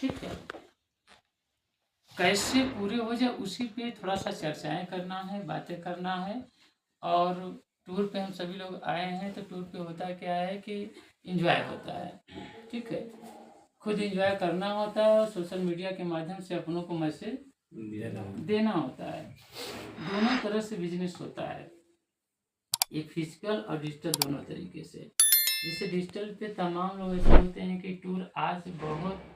ठीक है। कैसे पूरे हो जाए उसी पे थोड़ा सा चर्चाएं करना है, बातें करना है। और टूर पे हम सभी लोग आए हैं तो टूर पे होता क्या है कि एंजॉय होता है, ठीक है। खुद एंजॉय करना होता है और सोशल मीडिया के माध्यम से अपनों को मैसेज देना होता है। दोनों तरह से बिजनेस होता है, एक फिजिकल और डिजिटल दोनों तरीके से। जैसे डिजिटल पे तमाम लोग ऐसे होते हैं कि टूर आज बहुत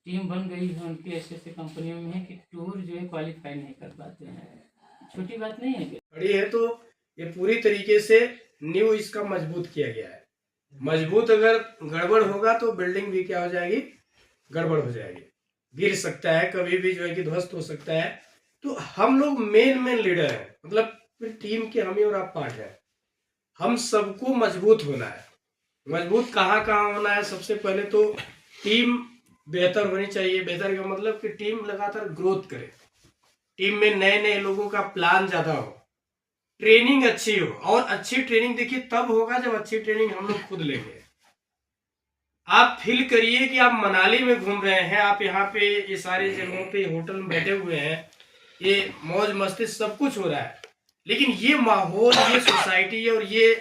टीम बन गई है उनकी ऐसे ऐसे कंपनियों में है कि टूर जो है क्वालिफाई नहीं कर पाते हैं। छोटी बात नहीं है बड़ी है। तो ये पूरी तरीके से न्यू इसका मजबूत किया गया है। मजबूत अगर गड़बड़ होगा तो बिल्डिंग भी क्या हो जाएगी, गड़बड़ हो जाएगी, गिर सकता है, कभी भी जो है कि ध्वस्त हो सकता है। तो हम लोग मेन लीडर हैं, मतलब टीम के हम ही और आप पार्ट हैं। हम सबको मजबूत होना है। मजबूत कहाँ कहाँ होना है? सबसे पहले तो टीम बेहतर होनी चाहिए। बेहतर का मतलब कि टीम लगातार ग्रोथ करे, टीम में नए नए लोगों का प्लान ज्यादा हो, ट्रेनिंग अच्छी हो। और अच्छी ट्रेनिंग देखिए तब होगा जब अच्छी ट्रेनिंग हम लोग खुद लेंगे। आप फील करिए कि आप मनाली में घूम रहे हैं, आप यहाँ पे ये सारी जगहों पे होटल में बैठे हुए हैं, ये मौज मस्ती सब कुछ हो रहा है, लेकिन ये माहौल, ये सोसाइटी और ये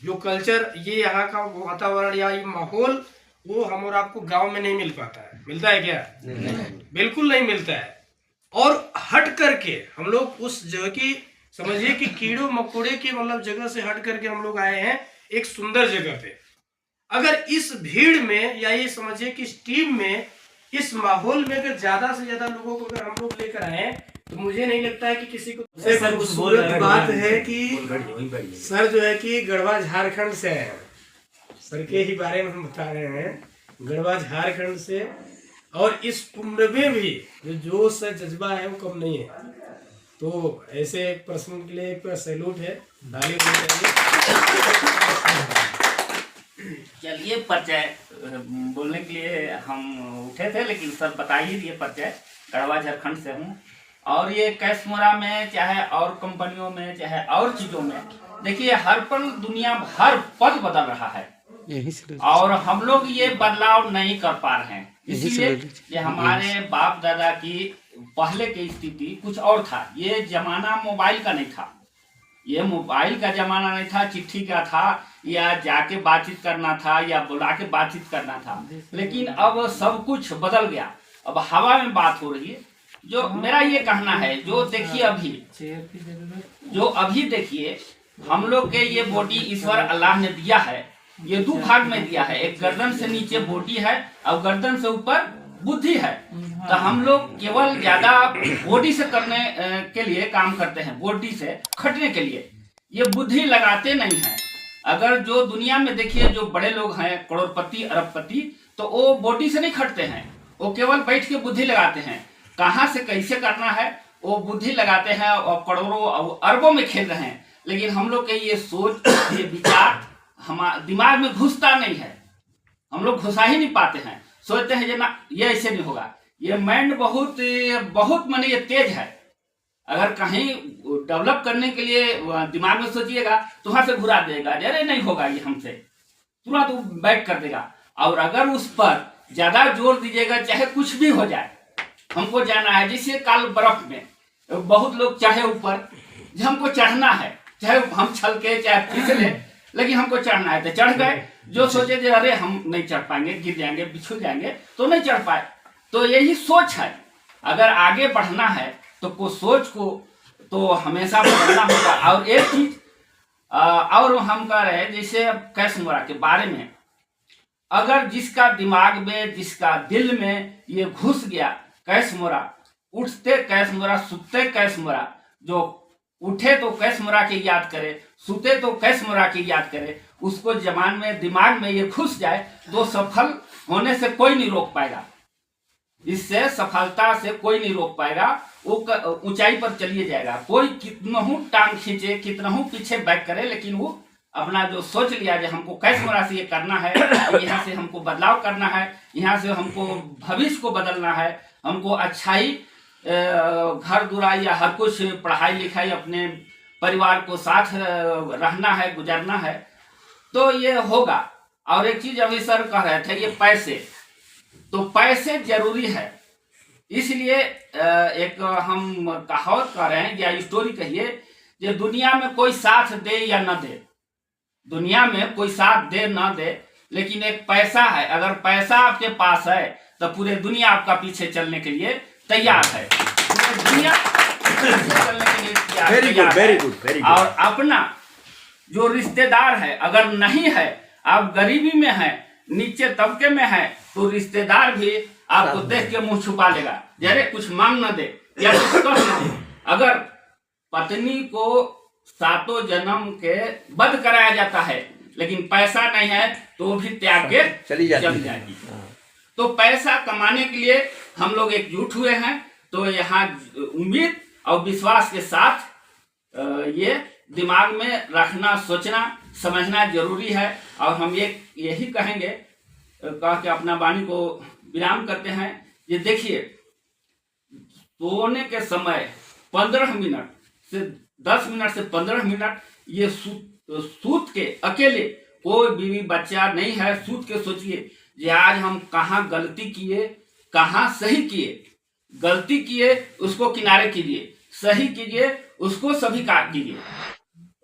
जो कल्चर, ये यहाँ का वातावरण या ये माहौल, वो हम और आपको गांव में नहीं मिल पाता है। मिलता है क्या? बिल्कुल नहीं मिलता है। और हट करके हम लोग उस जगह की, समझिए कि कीड़ों मकोड़े की मतलब जगह से हट करके हम लोग आए हैं एक सुंदर जगह पे। अगर इस भीड़ में या ये समझिए कि इस टीम में, इस माहौल में अगर ज्यादा से ज्यादा लोगों को अगर हम लोग लेकर आए तो मुझे नहीं लगता है कि किसी को। सर खूबसूरत बात है कि सर जो है कि गढ़वा झारखंड से आए हैं। सर के ही बारे में हम बता रहे हैं, गढ़वा झारखंड से। और इस उम्र में भी जो जोश है, जज्बा है, वो कम नहीं है। तो ऐसे एक पर्सन के लिए एक सैल्यूट है, ताली होनी चाहिए। चलिए, परिचय बोलने के लिए हम उठे थे, लेकिन सर बता ही दिए परिचय। गढ़वा झारखंड से हूँ और ये कैशमोरा में, चाहे और कंपनियों में, चाहे और चीज़ों में, देखिए हर पल दुनिया हर पल बदल रहा है और हम लोग ये बदलाव नहीं कर पा रहे हैं। इसलिए ये हमारे बाप दादा की पहले की स्थिति कुछ और था। ये जमाना मोबाइल का नहीं था, ये मोबाइल का जमाना नहीं था, चिट्ठी का था, या जाके बातचीत करना था, या बुला के बातचीत करना था। लेकिन अब सब कुछ बदल गया, अब हवा में बात हो रही है। जो मेरा ये कहना है, जो देखिए अभी देखिए हम लोग के ये बॉडी ईश्वर अल्लाह ने दिया है, ये दो भाग में दिया है। एक गर्दन से नीचे बॉडी है और गर्दन से ऊपर बुद्धि है। तो हम लोग केवल ज्यादा बॉडी से करने के लिए काम करते हैं, बॉडी से खटने के लिए, ये बुद्धि लगाते नहीं है। अगर जो दुनिया में देखिए जो बड़े लोग हैं, करोड़पति अरबपति, तो वो बॉडी से नहीं खटते हैं, वो केवल बैठ के बुद्धि लगाते हैं। कहाँ से कैसे करना है वो बुद्धि लगाते हैं और करोड़ों और अरबों में खेल रहे हैं। लेकिन हम लोग के ये सोच, ये विचार हमारे दिमाग में घुसता नहीं है, हम लोग घुसा ही नहीं पाते हैं। सोचते हैं ना ये ऐसे नहीं होगा। ये माइंड बहुत माने ये तेज है। अगर कहीं डेवलप करने के लिए दिमाग में सोचिएगा तो वहां से घुरा देगा, अरे नहीं होगा ये हमसे, तुरंत वो बैक कर देगा। और अगर उस पर ज्यादा जोर दीजिएगा, चाहे कुछ भी हो जाए, हमको जाना है। जैसे काल बर्फ में बहुत लोग चाहे ऊपर, हमको चढ़ना है, चाहे हम छल के चाहे फिसले, लेकिन हमको चढ़ना है तो चढ़ गए। जो सोचे थे अरे हम नहीं चढ़ पाएंगे, गिर जाएंगे, बिछुल जाएंगे, तो नहीं चढ़ पाए। तो यही सोच है। अगर आगे बढ़ना है तो सोच को तो हमेशा बदलना होगा। और एक चीज और हम कह रहे हैं, जैसे अब कैशमोरा के बारे में, अगर जिसका दिमाग में, जिसका दिल में ये घुस गया कैशमोरा, उठते कैशमोरा, सुते कैशमोरा, जो उठे तो कैशमोरा की याद करे, सुते तो कैशमोरा की याद करे, उसको जमान में, दिमाग में ये घुस जाए तो सफल होने से कोई नहीं रोक पाएगा। इससे सफलता से कोई नहीं रोक पाएगा। वो ऊंचाई पर चलिए जाएगा। कोई कितना हूँ टांग खींचे, कितना हूँ पीछे बैक करे, लेकिन वो अपना जो सोच लिया जो हमको कैशमोरा से ये करना है, यहाँ से हमको बदलाव करना है, यहाँ से हमको भविष्य को बदलना है, हमको अच्छाई, घर दुराई या हर कुछ, पढ़ाई लिखाई, अपने परिवार को साथ रहना है, गुजरना है, तो ये होगा। और एक चीज अभी सर कह रहे थे, ये पैसे, तो पैसे जरूरी है। इसलिए एक हम कहावत कर रहे हैं या स्टोरी कहिए, कि दुनिया में कोई साथ दे या न दे, दुनिया में कोई साथ दे ना दे, लेकिन एक पैसा है, अगर पैसा आपके पास है तो पूरे दुनिया आपका पीछे चलने के लिए तैयार है, पूरे दुनिया पीछे चलने के लिए तैयार है। और अपना जो रिश्तेदार है, अगर नहीं है, आप गरीबी में है, नीचे तबके में है, तो रिश्तेदार भी आपको देख के मुंह छुपा लेगा, जरे कुछ मांग न दे या कुछ कह न दे। अगर पत्नी को 7 जन्म के वध कराया जाता है, लेकिन पैसा नहीं है तो भी त्याग के चली जाएगी। तो पैसा कमाने के लिए हम लोग एकजुट हुए हैं। तो यहाँ उम्मीद और विश्वास के साथ ये दिमाग में रखना, सोचना, समझना जरूरी है। और हम यही कहेंगे, कह के अपना वाणी को विराम करते हैं। ये देखिए, सोने के समय 15 मिनट से 10 मिनट से 15 मिनट ये सूत के अकेले, कोई बीवी बच्चा नहीं है, सूत के सोचिए कि आज हम कहाँ गलती किए, कहाँ सही किए। गलती किए उसको किनारे कीजिए, सही कीजिए उसको स्वीकार कीजिए।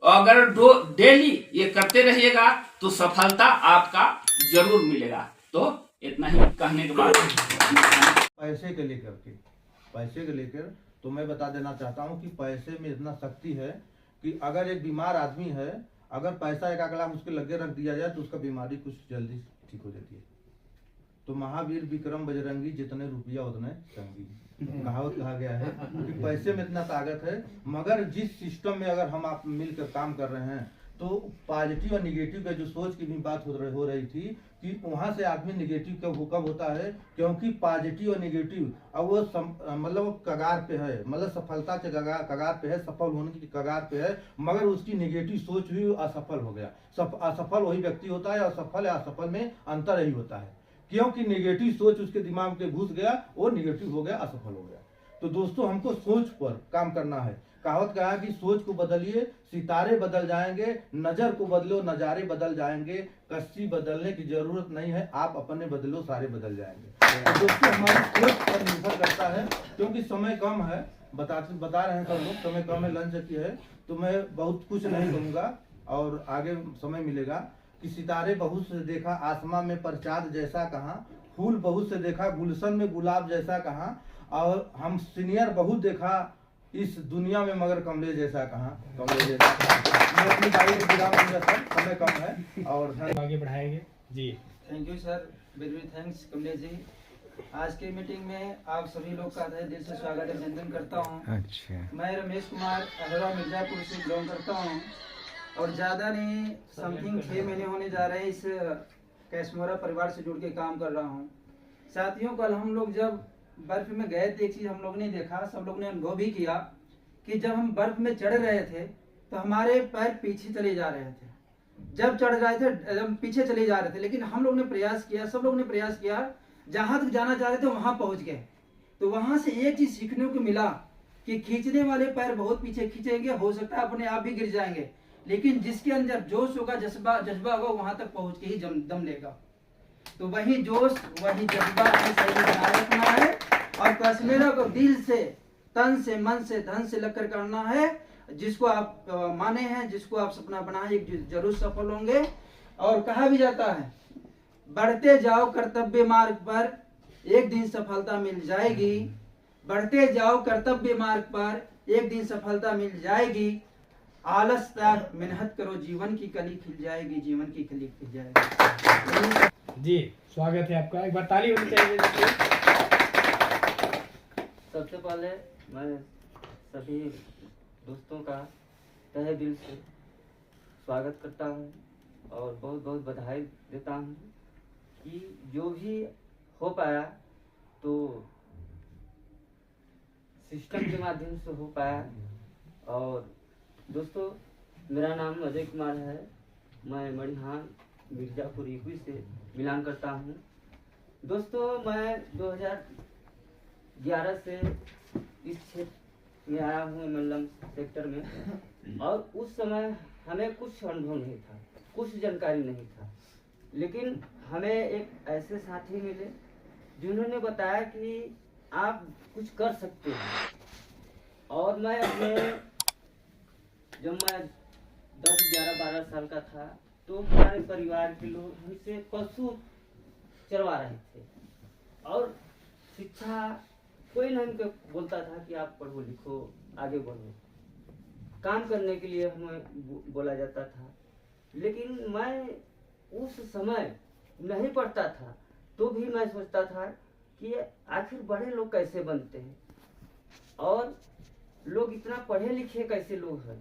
अगर डेली ये करते रहिएगा तो सफलता आपका जरूर मिलेगा। तो इतना ही कहने के बाद पैसे के लेकर तो मैं बता देना चाहता हूँ कि पैसे में इतना शक्ति है कि अगर एक बीमार आदमी है, अगर पैसा 1 लाख उसके लगे रख दिया जाए तो उसका बीमारी कुछ जल्दी ठीक हो जाती है। तो महावीर विक्रम बजरंगी, जितने रुपया उतने संगी, कहावत कहा गया है कि पैसे में इतना ताकत है। मगर जिस सिस्टम में अगर हम आप मिलकर काम कर रहे हैं, तो पॉजिटिव और निगेटिव का जो सोच की भी बात हो रही थी कि वहां से आदमी निगेटिव का हुक्म होता है, क्योंकि पॉजिटिव और निगेटिव अब वो मतलब कगार पे है, मतलब सफलता के कगार पे है, सफल होने की कगार पे है। मगर उसकी निगेटिव सोच हुई, असफल हो गया। असफल वही व्यक्ति होता है, असफल या असफल में अंतर यही होता है, क्योंकि निगेटिव सोच उसके दिमाग में घुस गया, वो निगेटिव हो गया, असफल हो गया। तो दोस्तों, हमको सोच पर काम करना है। कहावत कहा कि सोच को बदलिए, सितारे बदल जाएंगे, नजर को बदलो, नजारे बदल जाएंगे। कश्ती बदलने की जरूरत नहीं है, आप अपने बदलो, सारे बदल जाएंगे। तो दोस्तों, हमारी सोच पर निर्भर करता है, क्योंकि समय कम है, बता रहे हैं सब लोग, समय कम है, लंच की है, तो मैं बहुत कुछ नहीं कहूँगा और आगे समय मिलेगा। कि सितारे बहुत से देखा, आसमां में पर चाँद जैसा कहाँ, फूल बहुत से देखा, गुलशन में गुलाब जैसा कहाँ, और हम सीनियर बहुत देखा इस दुनिया में, मगर कमले जैसा कहाँ, कमले जैसा कहाँ। मैं अपनी बारी को विराम दूंगा सर, समय कम है और आगे बढ़ाएंगे जी। Thank you sir, very very thanks Kamlesh ji. आज की मीटिंग में आप सभी लोग का दिल से स्वागत अभिनंदन करता हूँ। अच्छा, मैं रमेश कुमार अहरा मिर्जापुर से बिलोंग करता हूँ और ज़्यादा नहीं, समथिंग 6 महीने होने जा रहे हैं इस कैशमोरा परिवार से जुड़ के काम कर रहा हूँ। साथियों, कल हम लोग जब बर्फ में गए थे, एक चीज हम लोग ने देखा, सब लोग ने अनुभव भी किया कि जब हम बर्फ में चढ़ रहे थे तो हमारे पैर पीछे चले जा रहे थे। जब चढ़ रहे थे जब पीछे चले जा रहे थे, लेकिन हम लोग ने प्रयास किया, सब लोग ने प्रयास किया, जहां तक जाना चाह रहे थे वहां पहुंच गए। तो वहां से एक चीज सीखने को मिला कि खींचने वाले पैर बहुत पीछे खींचेंगे, हो सकता है अपने आप भी गिर जाएंगे, लेकिन जिसके अंदर जोश होगा, जज्बा होगा, वहां तक पहुंच के ही दम लेगा। तो वही जोश, वही जज्बा बनाए रखना है और कैशमेरा को दिल से, तन से, मन से, धन से लगकर करना है। जिसको आप माने हैं, जिसको आप सपना बनाए, जरूर सफल होंगे। और कहा भी जाता है, बढ़ते जाओ कर्तव्य मार्ग पर, एक दिन सफलता मिल जाएगी। बढ़ते जाओ कर्तव्य मार्ग पर, एक दिन सफलता मिल जाएगी। आलस त्याग, मेहनत करो, जीवन की कली खिल जाएगी, जीवन की कली खिल जाएगी। जी, स्वागत है आपका, एक बार ताली होनी चाहिए। सबसे पहले मैं सभी दोस्तों का तहे दिल से स्वागत करता हूँ और बहुत बहुत बधाई देता हूँ कि जो भी हो पाया तो सिस्टम के माध्यम से हो पाया। और दोस्तों, मेरा नाम अजय कुमार है, मैं मणिहान मिर्जापुर यूपी से मिलान करता हूँ। दोस्तों, मैं 2011 से इस क्षेत्र में आया हूँ, मल्लम सेक्टर में, और उस समय हमें कुछ अनुभव नहीं था, कुछ जानकारी नहीं था, लेकिन हमें एक ऐसे साथी मिले जिन्होंने बताया कि आप कुछ कर सकते हैं। और मैं अपने जब मैं 10, 11, 12 साल का था तो हमारे परिवार के लोग हमसे पशु चरवा रहे थे और शिक्षा कोई नहीं बोलता था कि आप पढ़ो लिखो आगे बढ़ो, काम करने के लिए हमें बोला जाता था। लेकिन मैं उस समय नहीं पढ़ता था तो भी मैं सोचता था कि आखिर बड़े लोग कैसे बनते हैं और लोग इतना पढ़े लिखे कैसे लोग हैं।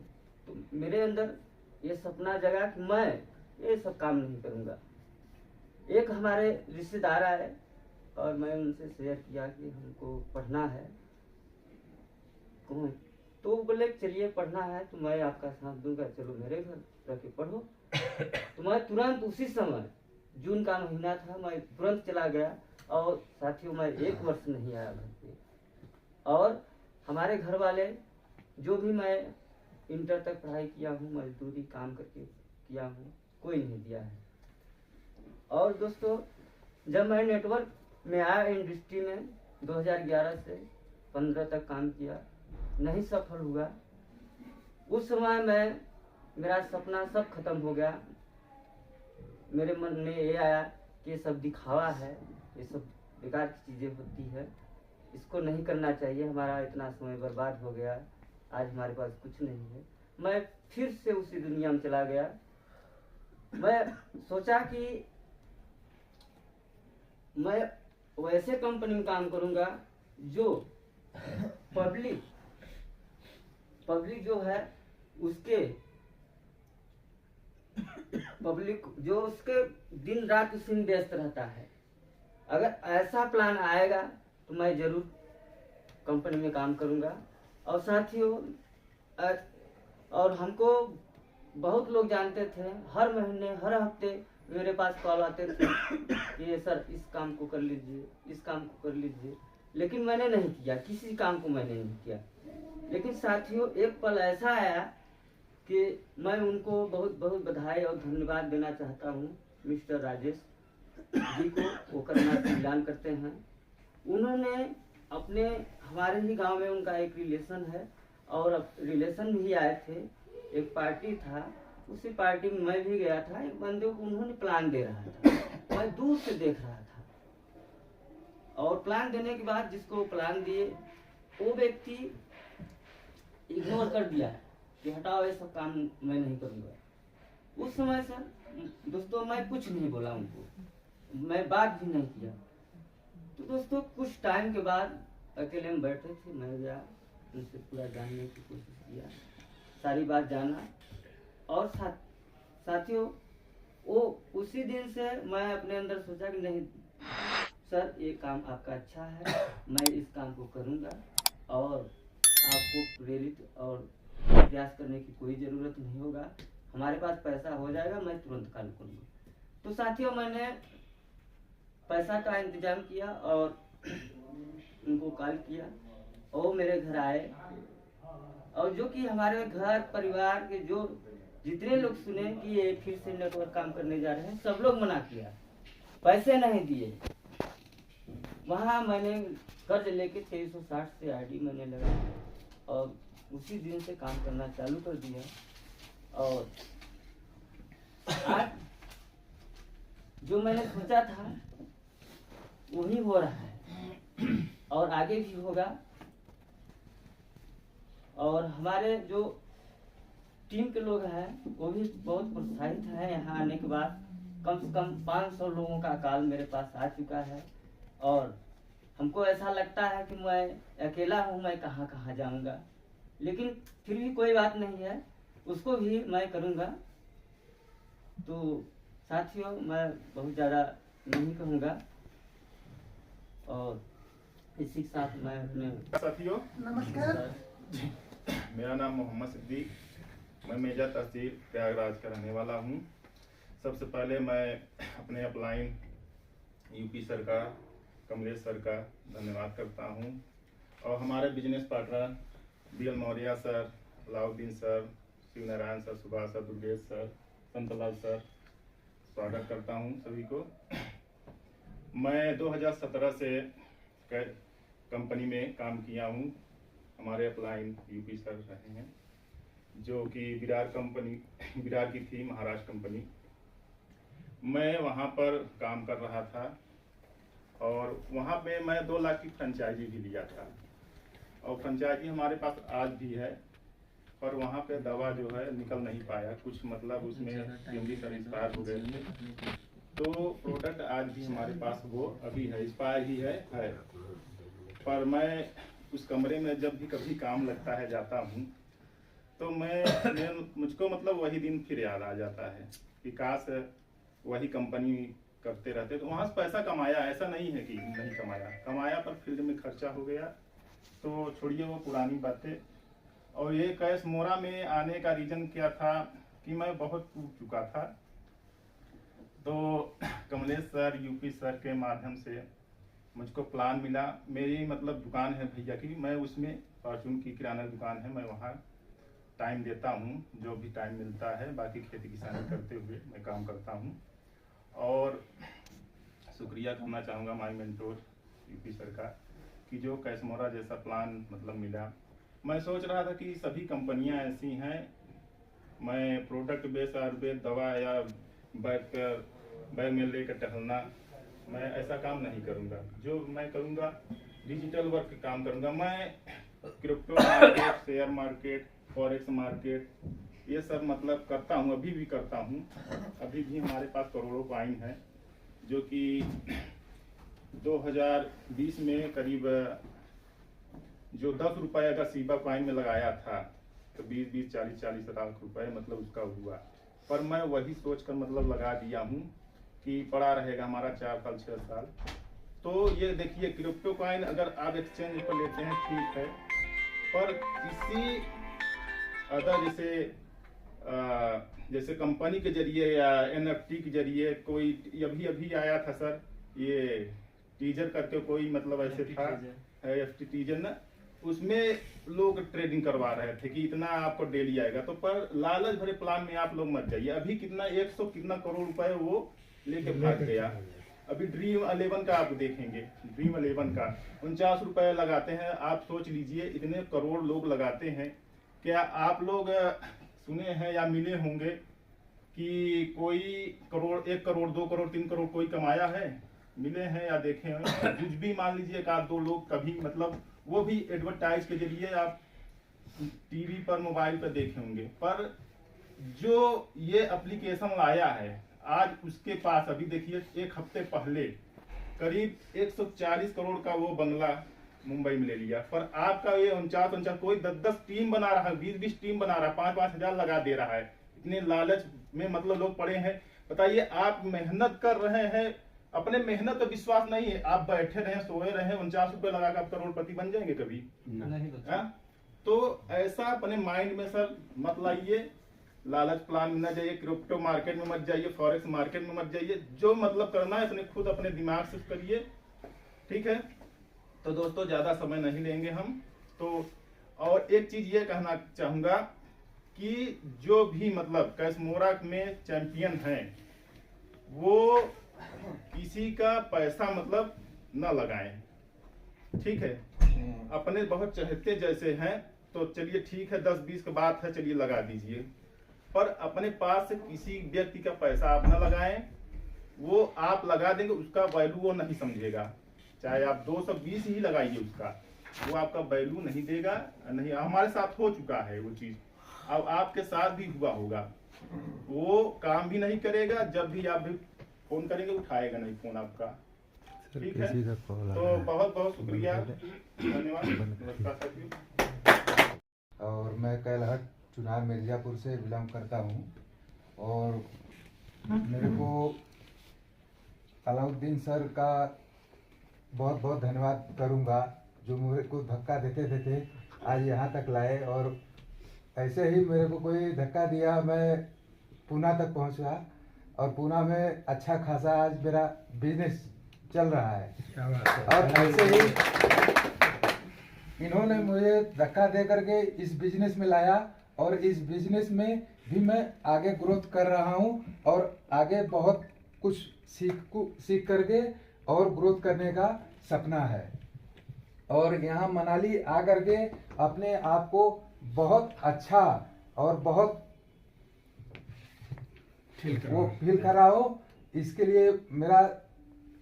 तो मेरे अंदर ये सपना जगा कि मैं ये सब काम नहीं करूँगा। एक हमारे रिश्तेदार आए और मैं उनसे शेयर किया कि हमको पढ़ना है। कौन? तो बोले चलिए पढ़ना है तो मैं आपका साथ दूंगा, चलो मेरे घर रह के पढ़ो। तो मैं तुरंत उसी समय, जून का महीना था, मैं तुरंत चला गया और साथियों मैं 1 वर्ष नहीं आया घर पे। और हमारे घर वाले जो भी मैं इंटर तक पढ़ाई किया हूँ, मजदूरी काम करके किया हूँ, कोई नहीं दिया है। और दोस्तों जब मैं नेटवर्क में आया इंडस्ट्री में 2011 से 15 तक काम किया, नहीं सफल हुआ। उस समय मेरा सपना सब खत्म हो गया। मेरे मन में ये आया कि ये सब दिखावा है, ये सब बेकार की चीज़ें होती है, इसको नहीं करना चाहिए। हमारा इतना समय बर्बाद हो गया, आज हमारे पास कुछ नहीं है। मैं फिर से उसी दुनिया में चला गया। मैं सोचा कि मैं वैसे कंपनी में काम करूंगा जो पब्लिक जो है पब्लिक जो उसके दिन रात उसी में व्यस्त रहता है। अगर ऐसा प्लान आएगा तो मैं जरूर कंपनी में काम करूंगा। और साथियों और हमको बहुत लोग जानते थे, हर महीने हर हफ्ते मेरे पास कॉल आते थे कि ये सर इस काम को कर लीजिए, इस काम को कर लीजिए। लेकिन मैंने नहीं किया, किसी काम को मैंने नहीं किया। लेकिन साथियों एक पल ऐसा आया कि मैं उनको बहुत बहुत बधाई और धन्यवाद देना चाहता हूँ। मिस्टर राजेश जी को वो करना ऐलान करते हैं। उन्होंने अपने हमारे ही गांव में उनका एक रिलेशन है और रिलेशन भी आए थे। एक पार्टी था, उसी पार्टी में मैं भी गया था। एक बंदे को उन्होंने प्लान दे रहा था, मैं दूर से देख रहा था। और प्लान देने के बाद जिसको प्लान दिए वो व्यक्ति इग्नोर कर दिया कि हटाओ ये सब काम मैं नहीं करूँगा। उस समय से दोस्तों मैं कुछ नहीं बोला उनको, मैं बात भी नहीं किया। तो दोस्तों कुछ टाइम के बाद अकेले में बैठे थे, मैं गया उनसे पूरा जानने की कोशिश किया, सारी बात जाना। और साथियों वो उसी दिन से मैं अपने अंदर सोचा कि नहीं सर ये काम आपका अच्छा है, मैं इस काम को करूँगा और आपको प्रेरित और प्रयास करने की कोई ज़रूरत नहीं होगा। हमारे पास पैसा हो जाएगा, मैं तुरंत काम करूँगा। तो साथियों मैंने पैसा का इंतजाम किया और उनको कॉल किया और वो मेरे घर आए। और जो कि हमारे घर परिवार के जो जितने लोग सुने कि ये फिर से नेटवर्क काम करने जा रहे हैं, सब लोग मना किया, पैसे नहीं दिए। वहाँ मैंने कर्ज लेके 2360 से आईडी मैंने लगाई और उसी दिन से काम करना चालू कर दिया। और आज जो मैंने सोचा था वही हो रहा है और आगे भी होगा। और हमारे जो टीम के लोग हैं वो भी बहुत प्रोत्साहित हैं। यहाँ आने के बाद कम से कम 500 लोगों का कॉल मेरे पास आ चुका है और हमको ऐसा लगता है कि मैं अकेला हूँ, मैं कहाँ कहाँ जाऊँगा। लेकिन फिर भी कोई बात नहीं है, उसको भी मैं करूँगा। तो साथियों मैं बहुत ज़्यादा नहीं कहूँगा और इसी के साथ मैं अपने साथियों नमस्कार। मेरा नाम मोहम्मद सिद्दीक, मैं मेजा तहसील प्रयागराज का रहने वाला हूँ। सबसे पहले मैं अपने अपलाइन यूपी सरकार कमलेश सर का धन्यवाद करता हूँ और हमारे business partner B L Maurya, Alauddin sir, Shiv Narayan sir, Subhash sir, Durgesh sir, Santlal sir, स्वागत करता हूँ सभी को। मैं 2017 से कंपनी में काम किया हूँ। हमारे अपलाइन यूपी सर रहे हैं, जो कि विरार की थी, महाराष्ट्र कंपनी। मैं वहाँ पर काम कर रहा था और वहाँ पे मैं 2 लाख की फ्रेंचाइजी भी लिया था, और फ्रेंचाइजी हमारे पास आज भी है, पर वहाँ पे दवा जो है निकल नहीं पाया, कुछ मतलब उसमें एक्सपायर हो गए थे। तो प्रोडक्ट आज भी हमारे पास वो अभी है, एक्सपायर ही है। पर मैं उस कमरे में जब भी कभी काम लगता है जाता हूँ, तो मुझको मतलब वही दिन फिर याद आ जाता है कि काश वही कंपनी करते रहते। तो वहाँ से पैसा कमाया, ऐसा नहीं है कि नहीं कमाया, पर फील्ड में खर्चा हो गया। तो छोड़िए वो पुरानी बातें। और ये कैश मोरा में आने का रीज़न क्या था कि मैं बहुत टूट चुका था। तो कमलेश सर, यूपी सर के माध्यम से मुझको प्लान मिला। मेरी मतलब दुकान है भैया की, मैं उसमें फॉर्चून की किराना दुकान है, मैं वहाँ टाइम देता हूँ, जो भी टाइम मिलता है। बाकी खेती किसानी करते हुए मैं काम करता हूँ। और शुक्रिया करना चाहूँगा माई मेंटोर यूपी सर का, कि जो कैश मोरा जैसा प्लान मतलब मिला। मैं सोच रहा था कि सभी कंपनियां ऐसी हैं, मैं प्रोडक्ट बेस आयुर्वेद दवा या बैग में लेकर टहलना, मैं ऐसा काम नहीं करूंगा। जो मैं करूंगा डिजिटल वर्क काम करूंगा। मैं crypto market, share market, forex market, ये सब मतलब करता हूं, अभी भी करता हूं। अभी भी हमारे पास करोड़ों कॉइन है, जो कि 2020 में करीब जो 10 रुपये अगर सीबा कॉइन में लगाया था, तो 20 40 लाख रुपए मतलब उसका हुआ। पर मैं वही सोचकर मतलब लगा दिया हूँ कि पड़ा रहेगा हमारा 4 साल 6 साल। तो ये देखिए, क्रिप्टो कॉइन अगर आप एक्सचेंज पर लेते हैं ठीक है, पर किसी अदर जैसे कंपनी के जरिए या NFT के जरिए कोई अभी आया था सर, ये टीजर करके कोई मतलब ऐसे था, FT टीजर ना, उसमें लोग ट्रेडिंग करवा रहे थे कि इतना आपको डेली आएगा। तो पर लालच भरे प्लान में आप लोग मत जाइए। अभी कितना 100 कितना करोड़ रुपए वो लेके भाग गया। अभी ड्रीम 11 का आप देखेंगे, ड्रीम 11 का 49 रुपए लगाते हैं। आप सोच लीजिए, इतने करोड़ लोग लगाते हैं। क्या आप लोग सुने हैं या मिले होंगे कि कोई करोड़, 1 करोड़ 2 करोड़ 3 करोड़ कोई कमाया है? मिले हैं या देखे हैं? कुछ भी मान लीजिए 1-2 लोग कभी मतलब, वो भी एडवर्टाइज के जरिए आप टीवी पर मोबाइल पर देखे होंगे। पर जो ये एप्लीकेशन लाया है आज, उसके पास अभी देखिए 1 हफ्ते पहले करीब 140 करोड़ का वो बंगला मुंबई में ले लिया। पर आपका ये 49 कोई 10 टीम बना रहा है, 20 टीम बना रहा है, 5-5 हजार लगा दे रहा है। इतने लालच में मतलब लोग पड़े हैं। बताइए, आप मेहनत कर रहे हैं, अपने मेहनत पर विश्वास नहीं है, आप बैठे रहे, सोए रहे, 49 रुपए लगाकर आप करोड़पति बन जाएंगे कभी? नहीं। तो ऐसा अपने माइंड में सर मत लाइए। लालच प्लान में न जाइए, क्रिप्टो मार्केट में मत जाइए, फॉरेक्स मार्केट में मत जाइए। जो मतलब करना है अपने खुद अपने दिमाग से करिए, ठीक है? तो दोस्तों, ज्यादा समय नहीं लेंगे हम। तो और एक चीज ये कहना चाहूंगा कि जो भी मतलब कैश मोरा में चैंपियन है, वो किसी का पैसा मतलब न लगाएं, ठीक है? अपने बहुत चहेते जैसे हैं तो चलिए ठीक है, 10-20 की बात है, चलिए लगा दीजिए। पर अपने पास से किसी व्यक्ति का पैसा आप न लगाएं। वो आप लगा देंगे, उसका वैल्यू वो नहीं समझेगा। चाहे आप 220 ही लगाइए, उसका वो आपका वैल्यू नहीं देगा। नहीं, हमारे साथ हो चुका है वो चीज, अब आपके साथ भी हुआ होगा। वो काम भी नहीं करेगा, जब भी आप भी फोन करेंगे उठाएगा नहीं फोन आपका, ठीक है? तो बहुत बहुत शुक्रिया, धन्यवाद। और मैं कैलहट चुनार मिर्जापुर से बिलोंग करता हूँ। और मेरे को अलाउद्दीन सर का बहुत बहुत धन्यवाद करूँगा, जो मेरे को धक्का देते देते आज यहाँ तक लाए। और ऐसे ही मेरे को कोई धक्का दिया, मैं पूना तक पहुँचा और पूना में अच्छा खासा आज मेरा बिजनेस चल रहा है। और ऐसे ही इन्होंने मुझे धक्का दे करके इस बिजनेस में लाया, और इस बिजनेस में भी मैं आगे ग्रोथ कर रहा हूँ और आगे बहुत कुछ सीख करके और ग्रोथ करने का सपना है। और यहाँ मनाली आकर के अपने आप को बहुत अच्छा और बहुत फील कराओ, इसके लिए मेरा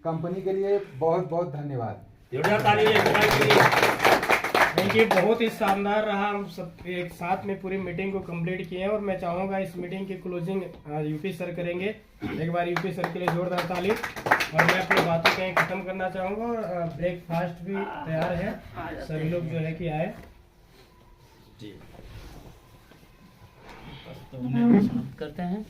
कंपनी के लिए बहुत बहुत धन्यवाद। देखिए बहुत ही शानदार रहा, हम सब एक साथ में पूरी मीटिंग को कंप्लीट किए हैं और मैं चाहूँगा इस मीटिंग की क्लोजिंग यूपी सर करेंगे। एक बार यूपी सर के लिए जोरदार ताली। और मैं अपनी बातों कहीं खत्म करना चाहूँगा और ब्रेकफास्ट भी तैयार है, सभी लोग जो है कि आए जी। करते हैं।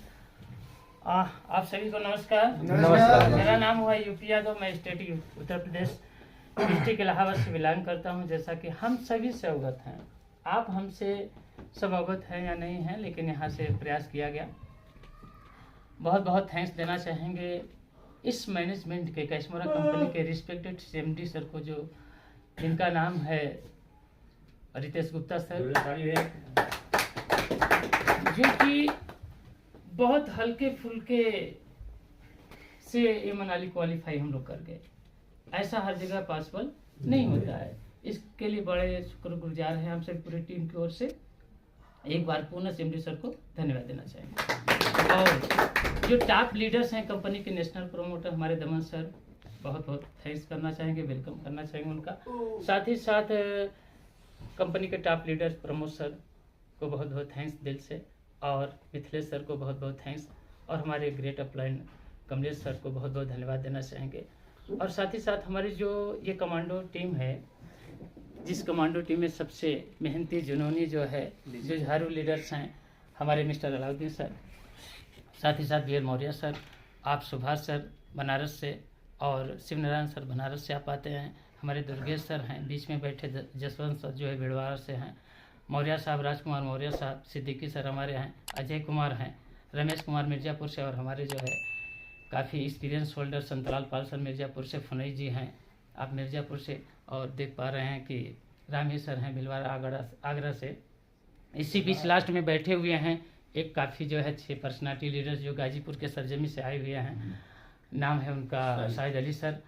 आप सभी को नमस्कार। नमस्कार। मेरा नाम हुआ यूपी यादव, मैं स्टेट उत्तर प्रदेश डिस्ट्रिक्ट इलाहाबाद से बिलोंग करता हूं। जैसा कि हम सभी से अवगत हैं, आप हमसे सब अवगत हैं या नहीं हैं, लेकिन यहाँ से प्रयास किया गया। बहुत बहुत थैंक्स देना चाहेंगे इस मैनेजमेंट के, कैशमोरा कंपनी के रिस्पेक्टेड CMD सर को, जो जिनका नाम है रितेश गुप्ता सर, जो कि बहुत हल्के फुल्के से ये मनाली क्वालिफाई हम लोग कर गए। ऐसा हर जगह पॉसिबल नहीं होता है। इसके लिए बड़े शुक्रगुजार हैं हम सभी पूरी टीम की ओर से। एक बार पुनः CMD सर को धन्यवाद देना चाहेंगे। और जो टॉप लीडर्स हैं कंपनी के, नेशनल प्रमोटर हमारे दमन सर, बहुत बहुत थैंक्स करना चाहेंगे, वेलकम करना चाहेंगे उनका। साथ ही साथ कंपनी के टॉप लीडर प्रमोद सर को बहुत बहुत थैंक्स दिल से, और मिथिलेश सर को बहुत बहुत थैंक्स, और हमारे ग्रेट अपलाइन कमलेश सर को बहुत बहुत धन्यवाद देना चाहेंगे। और साथ ही साथ हमारी जो ये कमांडो टीम है, जिस कमांडो टीम में सबसे मेहनती जुनूनी जो है, जो झाड़ू लीडर्स हैं, हमारे मिस्टर अलाउद्दीन सर, साथ ही साथ BL मौर्य सर, आप सुभाष सर बनारस से, और शिवनारायण सर बनारस से आप आते हैं, हमारे दुर्गेश सर हैं, बीच में बैठे जसवंत सर जो है भिड़वाड़ा से हैं, मौर्य साहब, राजकुमार मौर्य साहब, सिद्दीकी सर हमारे हैं, अजय कुमार हैं, रमेश कुमार मिर्ज़ापुर से, और हमारे जो है काफ़ी एक्सपीरियंस होल्डर संतलाल पाल सर मिर्ज़ापुर से, फुनई जी हैं आप मिर्ज़ापुर से, और देख पा रहे हैं कि रामी सर हैं भिलवाड़ा आगरा से। इसी बीच लास्ट में बैठे हुए हैं एक काफ़ी जो है 6 पर्सनालिटी लीडर्स जो गाजीपुर के सरजमी से आए हुए हैं, नाम है उनका शाहिद अली सर,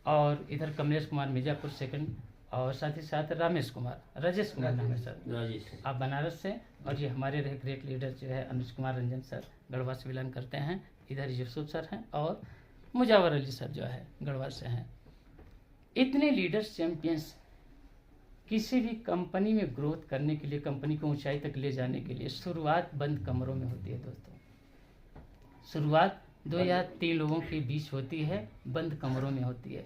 और इधर कमलेश कुमार मिर्ज़ापुर सेकंड, और साथ ही साथ राजेश कुमार नाम है सर, आप बनारस से, और ये हमारे रहे ग्रेट लीडर जो है अनुज कुमार रंजन सर, गढ़वा से बिलोंग करते हैं, इधर यूसुफ सर हैं, और मुजावर अली सर जो है गढ़वा से हैं। इतने लीडर्स चैंपियंस किसी भी कंपनी में ग्रोथ करने के लिए, कंपनी को ऊंचाई तक ले जाने के लिए शुरुआत बंद कमरों में होती है दोस्तों। शुरुआत 2 या 3 लोगों के बीच होती है, बंद कमरों में होती है,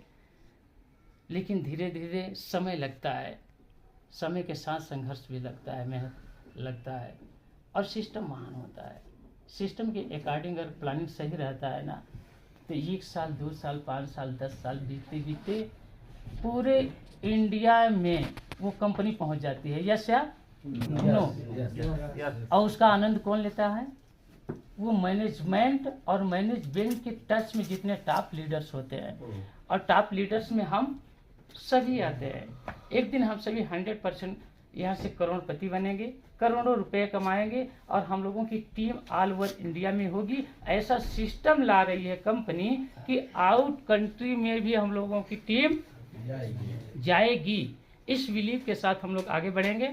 लेकिन धीरे धीरे समय लगता है, समय के साथ संघर्ष भी लगता है, मेहनत लगता है, और सिस्टम महान होता है। सिस्टम के अकॉर्डिंग अगर प्लानिंग सही रहता है ना, तो 1 साल 2 साल 5 साल 10 साल बीतते बीतते पूरे इंडिया में वो कंपनी पहुंच जाती है। यस या नो? और उसका आनंद कौन लेता है? वो मैनेजमेंट और मैनेजमेंट के टच में जितने टॉप लीडर्स होते हैं, और टॉप लीडर्स में हम सभी आते हैं। एक दिन हम सभी 100% यहाँ से करोड़पति बनेंगे, करोड़ों रुपए कमाएंगे, और हम लोगों की टीम ऑल ओवर इंडिया में होगी। ऐसा सिस्टम ला रही है कंपनी कि आउट कंट्री में भी हम लोगों की टीम जाएगी। इस बिलीव के साथ हम लोग आगे बढ़ेंगे।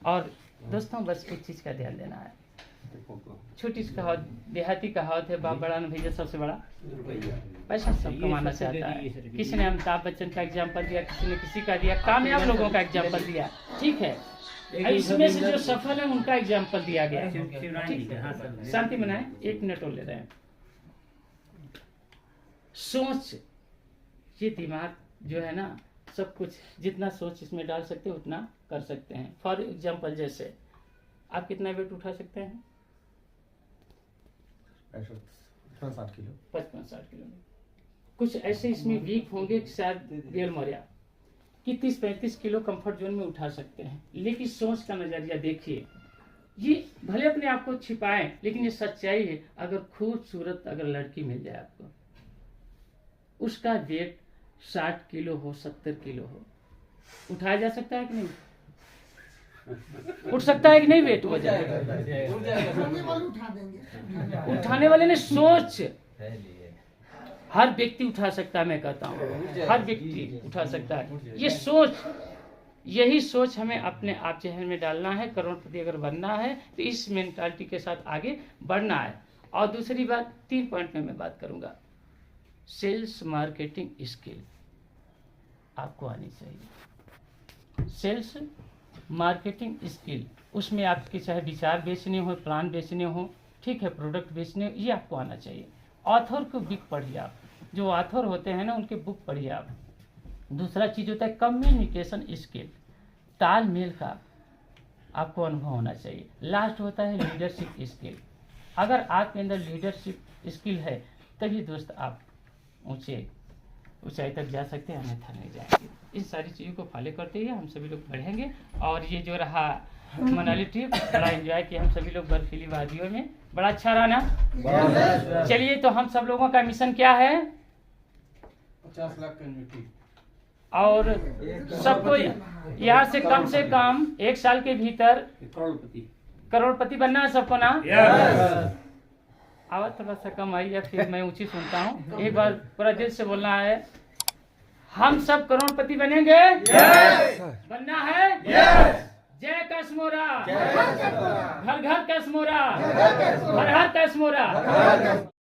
और दोस्तों बस एक चीज़ का ध्यान देना है, छोटी सी कहावत, देहाती कहावत है, बाप बड़ा न भैया सबसे बड़ा। पैसा सब कमाना चाहता है। किसी ने अमिताभ बच्चन का एग्जाम्पल दिया, किसी ने किसी का दिया, कामयाब लोगों का एग्जाम्पल दिया, ठीक है। इसमें से जो सफल है उनका एग्जाम्पल दिया गया। शांति बनाए, 1 मिनट और ले रहे हैं। सोच, ये दिमाग जो है ना, सब कुछ जितना सोच इसमें डाल सकते हैं उतना कर सकते हैं। फॉर एग्जाम्पल जैसे आप कितना वेट उठा सकते हैं? 55-60 किलो। 55-60 किलो। कुछ ऐसे इसमें वीक होंगे शायद BL मौर्य कि 30-35 किलो कंफर्ट जोन में उठा सकते हैं। लेकिन सोच का नजरिया देखिए, ये भले अपने आप को छिपाएं, लेकिन ये सच्चाई है। अगर खूबसूरत अगर लड़की मिल जाए आपको, उसका वेट 60 किलो हो, 70 किलो हो, उठाया जा सकता है कि नहीं? उठ सकता है कि नहीं? वेट हो जाएगा, उठाने वाले ने सोच हर व्यक्ति उठा सकता है, मैं कहता हूँ हर व्यक्ति उठा सकता है। ये सोच, यही सोच हमें अपने आप जहन में डालना है। करोड़पति अगर बनना है तो इस मेंटालिटी के साथ आगे बढ़ना है। और दूसरी बात, 3 पॉइंट में मैं बात करूँगा। सेल्स मार्केटिंग स्किल आपको आनी चाहिए। सेल्स मार्केटिंग स्किल, उसमें आपके चाहे विचार बेचने हो, प्लान बेचने हो, ठीक है, प्रोडक्ट बेचने हो, ये आपको आना चाहिए। ऑथर को बुक पढ़िए आप, जो ऑथर होते हैं ना उनके बुक पढ़िए आप। दूसरा चीज़ होता है कम्युनिकेशन स्किल, तालमेल का आपको अनुभव होना चाहिए। लास्ट होता है लीडरशिप स्किल। अगर आपके अंदर लीडरशिप स्किल है तभी दोस्त आप ऊंचाई तक जा सकते हैं, अन्यथा नहीं जाएंगे। इन सारी चीज़ों को फॉलो करते हुए हम सभी लोग बढ़ेंगे। और ये जो रहा मनाली ट्रिप, बड़ा एंजॉय किया हम सभी लोग बर्फीली वादियों में, बड़ा अच्छा रहा ना। चलिए, तो हम सब लोगों का मिशन क्या है? 50 लाख कम्युनिटी और सबको यहाँ से कम 1 साल के भीतर करोड़पति बनना है सबको ना। आवाज थोड़ा सा कम आई या फिर मैं ऊंची सुनता हूँ? एक बार पूरा दिल से बोलना है, हम सब करोड़पति बनेंगे। बनना है। जय कसमोरा, घर घर कसमोरा, हर हर कसमोरा।